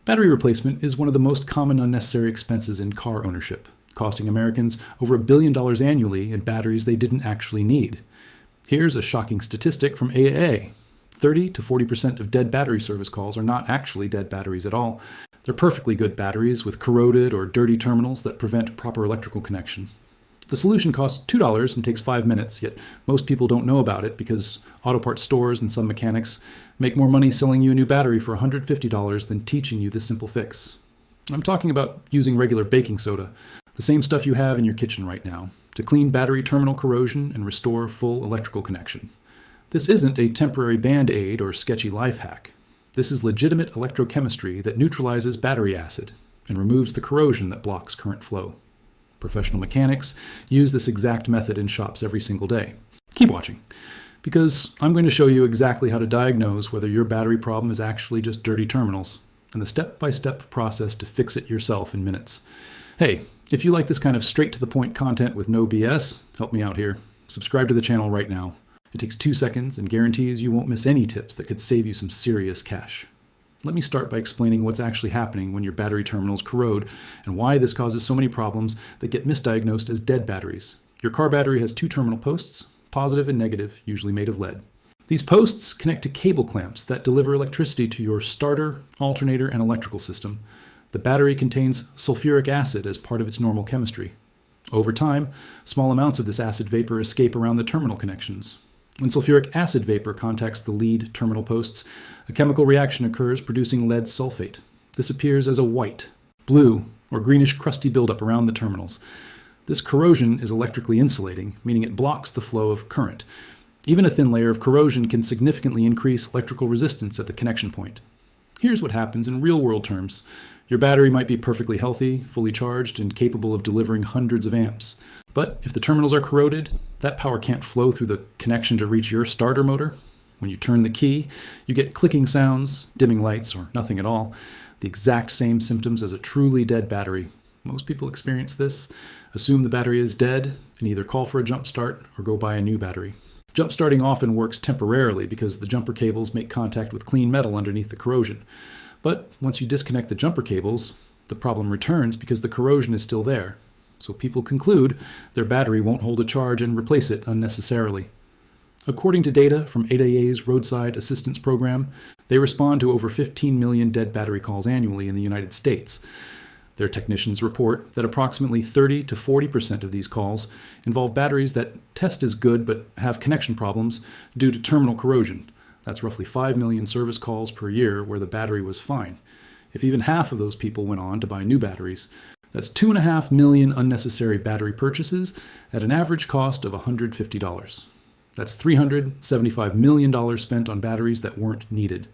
Battery replacement is one of the most common unnecessary expenses in car ownership, costing Americans over $1 billion annually in batteries they didn't actually need. Here's a shocking statistic from AAA. 30 to 40% of dead battery service calls are not actually dead batteries at all. They're perfectly good batteries with corroded or dirty terminals that prevent proper electrical connection. The solution costs $2 and takes 5 minutes, yet most people don't know about it because auto parts stores and some mechanics make more money selling you a new battery for $150 than teaching you the simple fix. I'm talking about using regular baking soda, the same stuff you have in your kitchen right now, to clean battery terminal corrosion and restore full electrical connection. This isn't a temporary band-aid or sketchy life hack. This is legitimate electrochemistry that neutralizes battery acid and removes the corrosion that blocks current flow. Professional mechanics use this exact method in shops every single day. Keep watching, because I'm going to show you exactly how to diagnose whether your battery problem is actually just dirty terminals, and the step-by-step process to fix it yourself in minutes. Hey, if you like this kind of straight-to-the-point content with no BS, help me out here. Subscribe to the channel right now. It takes 2 seconds and guarantees you won't miss any tips that could save you some serious cash. Let me start by explaining what's actually happening when your battery terminals corrode and why this causes so many problems that get misdiagnosed as dead batteries. Your car battery has 2 terminal posts, positive and negative, usually made of lead. These posts connect to cable clamps that deliver electricity to your starter, alternator, and electrical system. The battery contains sulfuric acid as part of its normal chemistry. Over time, small amounts of this acid vapor escape around the terminal connections. When sulfuric acid vapor contacts the lead terminal posts, a chemical reaction occurs producing lead sulfate. This appears as a white, blue, or greenish crusty buildup around the terminals. This corrosion is electrically insulating, meaning it blocks the flow of current. Even a thin layer of corrosion can significantly increase electrical resistance at the connection point. Here's what happens in real-world terms. Your battery might be perfectly healthy, fully charged, and capable of delivering hundreds of amps. But if the terminals are corroded, that power can't flow through the connection to reach your starter motor. When you turn the key, you get clicking sounds, dimming lights, or nothing at all. The exact same symptoms as a truly dead battery. Most people experience this, assume the battery is dead, and either call for a jump start or go buy a new battery. Jump starting often works temporarily because the jumper cables make contact with clean metal underneath the corrosion. But once you disconnect the jumper cables, the problem returns because the corrosion is still there. So people conclude their battery won't hold a charge and replace it unnecessarily. According to data from AAA's Roadside Assistance Program, they respond to over 15 million dead battery calls annually in the United States. Their technicians report that approximately 30 to 40% of these calls involve batteries that test as good but have connection problems due to terminal corrosion. That's roughly 5 million service calls per year where the battery was fine. If even half of those people went on to buy new batteries, that's 2.5 million unnecessary battery purchases at an average cost of $150. That's $375 million spent on batteries that weren't needed.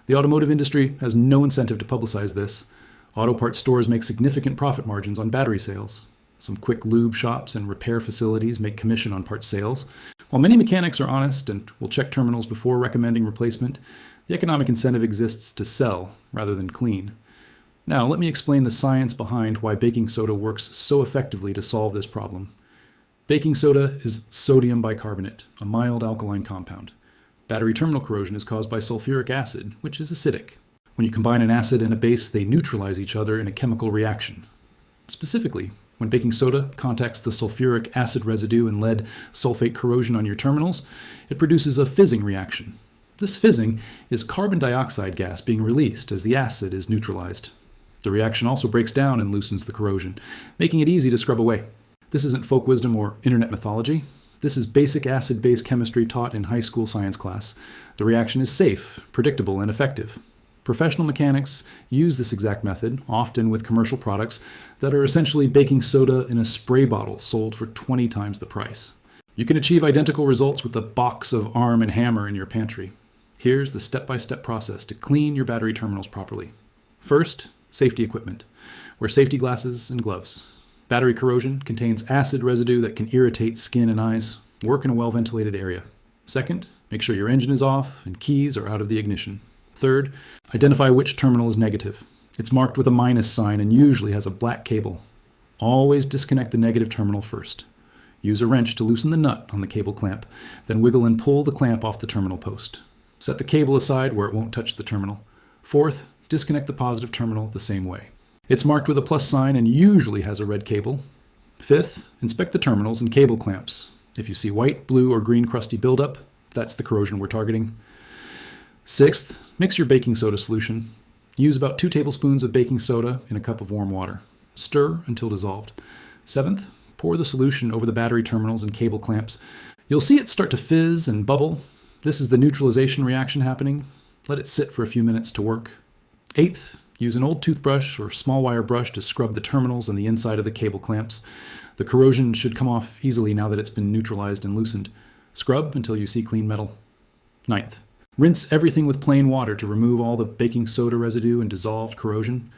The automotive industry has no incentive to publicize this. Auto parts stores make significant profit margins on battery sales. Some quick lube shops and repair facilities make commission on parts sales. While many mechanics are honest and will check terminals before recommending replacement, the economic incentive exists to sell rather than clean. Now, let me explain the science behind why baking soda works so effectively to solve this problem. Baking soda is sodium bicarbonate, a mild alkaline compound. Battery terminal corrosion is caused by sulfuric acid, which is acidic. When you combine an acid and a base, they neutralize each other in a chemical reaction. Specifically, when baking soda contacts the sulfuric acid residue and lead sulfate corrosion on your terminals, it produces a fizzing reaction. This fizzing is carbon dioxide gas being released as the acid is neutralized. The reaction also breaks down and loosens the corrosion, making it easy to scrub away. This isn't folk wisdom or internet mythology. This is basic acid-base chemistry taught in high school science class. The reaction is safe, predictable, and effective. Professional mechanics use this exact method, often with commercial products that are essentially baking soda in a spray bottle sold for 20 times the price. You can achieve identical results with a box of Arm & Hammer in your pantry. Here's the step-by-step process to clean your battery terminals properly. First, safety equipment. Wear safety glasses and gloves. Battery corrosion contains acid residue that can irritate skin and eyes. Work in a well-ventilated area. Second, make sure your engine is off and keys are out of the ignition. Third, identify which terminal is negative. It's marked with a minus sign and usually has a black cable. Always disconnect the negative terminal first. Use a wrench to loosen the nut on the cable clamp, then wiggle and pull the clamp off the terminal post. Set the cable aside where it won't touch the terminal. Fourth, disconnect the positive terminal the same way. It's marked with a plus sign and usually has a red cable. Fifth, inspect the terminals and cable clamps. If you see white, blue, or green crusty buildup, that's the corrosion we're targeting. Sixth, mix your baking soda solution. Use about 2 tablespoons of baking soda in a cup of warm water. Stir until dissolved. Seventh, pour the solution over the battery terminals and cable clamps. You'll see it start to fizz and bubble. This is the neutralization reaction happening. Let it sit for a few minutes to work. Eighth, use an old toothbrush or small wire brush to scrub the terminals and the inside of the cable clamps. The corrosion should come off easily now that it's been neutralized and loosened. Scrub until you see clean metal. Ninth, rinse everything with plain water to remove all the baking soda residue and dissolved corrosion.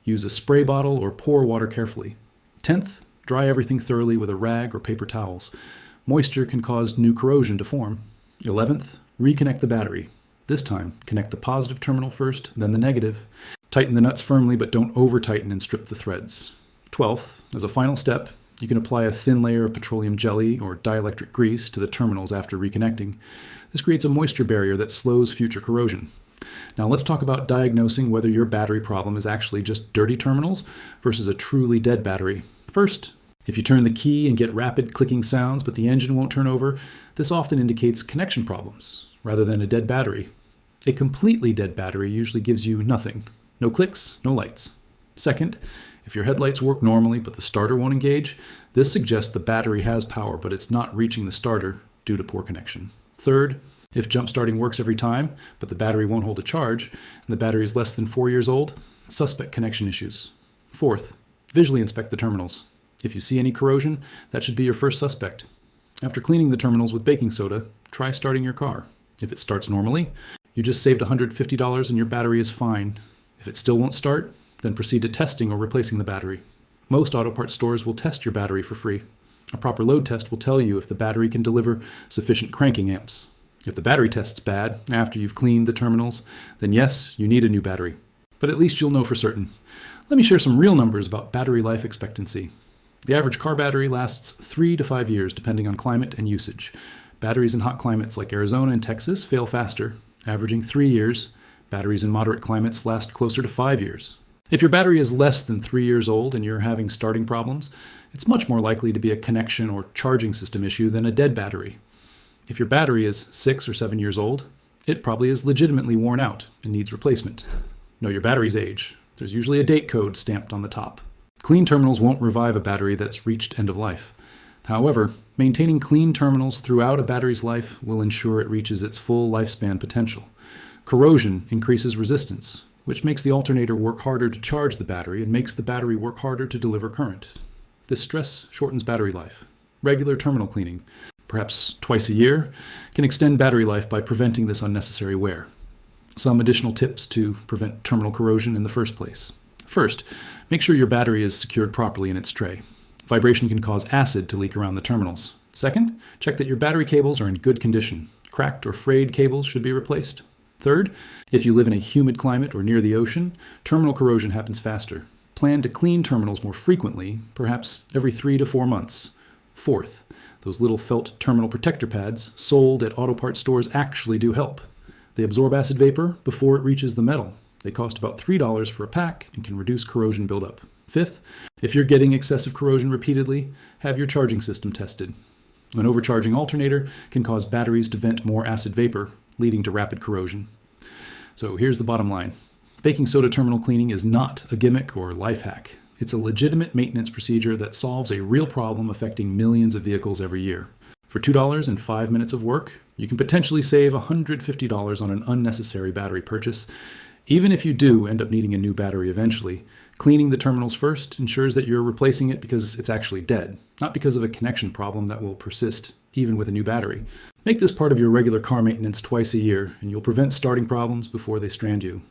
Use a spray bottle or pour water carefully. 10th, dry everything thoroughly with a rag or paper towels. Moisture can cause new corrosion to form. 11th, reconnect the battery. This time, connect the positive terminal first, then the negative. Tighten the nuts firmly, but don't over-tighten and strip the threads. 12th, as a final step, you can apply a thin layer of petroleum jelly or dielectric grease to the terminals after reconnecting. This creates a moisture barrier that slows future corrosion. Now let's talk about diagnosing whether your battery problem is actually just dirty terminals versus a truly dead battery. First, if you turn the key and get rapid clicking sounds but the engine won't turn over, this often indicates connection problems rather than a dead battery. A completely dead battery usually gives you nothing. No clicks, no lights. Second, if your headlights work normally but the starter won't engage, this suggests the battery has power but it's not reaching the starter due to poor connection. Third, if jump starting works every time but the battery won't hold a charge and the battery is less than 4 years old, suspect connection issues. Fourth, visually inspect the terminals. If you see any corrosion, that should be your first suspect. After cleaning the terminals with baking soda, try starting your car. If it starts normally, you just saved $150 and your battery is fine. If it still won't start, then proceed to testing or replacing the battery. Most auto parts stores will test your battery for free. A proper load test will tell you if the battery can deliver sufficient cranking amps. If the battery tests bad after you've cleaned the terminals, then yes, you need a new battery. But at least you'll know for certain. Let me share some real numbers about battery life expectancy. The average car battery lasts 3 to 5 years depending on climate and usage. Batteries in hot climates like Arizona and Texas fail faster, averaging 3 years. Batteries in moderate climates last closer to 5 years. If your battery is less than 3 years old and you're having starting problems, it's much more likely to be a connection or charging system issue than a dead battery. If your battery is 6 or 7 years old, it probably is legitimately worn out and needs replacement. Know your battery's age. There's usually a date code stamped on the top. Clean terminals won't revive a battery that's reached end of life. However, maintaining clean terminals throughout a battery's life will ensure it reaches its full lifespan potential. Corrosion increases resistance, which makes the alternator work harder to charge the battery and makes the battery work harder to deliver current. This stress shortens battery life. Regular terminal cleaning, perhaps twice a year, can extend battery life by preventing this unnecessary wear. Some additional tips to prevent terminal corrosion in the first place. First, make sure your battery is secured properly in its tray. Vibration can cause acid to leak around the terminals. Second, check that your battery cables are in good condition. Cracked or frayed cables should be replaced. Third, if you live in a humid climate or near the ocean, terminal corrosion happens faster. Plan to clean terminals more frequently, perhaps every 3 to 4 months. Fourth, those little felt terminal protector pads sold at auto parts stores actually do help. They absorb acid vapor before it reaches the metal. They cost about $3 for a pack and can reduce corrosion buildup. Fifth, if you're getting excessive corrosion repeatedly, have your charging system tested. An overcharging alternator can cause batteries to vent more acid vapor, leading to rapid corrosion. So here's the bottom line. Baking soda terminal cleaning is not a gimmick or life hack. It's a legitimate maintenance procedure that solves a real problem affecting millions of vehicles every year. For $2 and 5 minutes of work, you can potentially save $150 on an unnecessary battery purchase. Even if you do end up needing a new battery eventually, cleaning the terminals first ensures that you're replacing it because it's actually dead, not because of a connection problem that will persist even with a new battery. Make this part of your regular car maintenance twice a year, and you'll prevent starting problems before they strand you.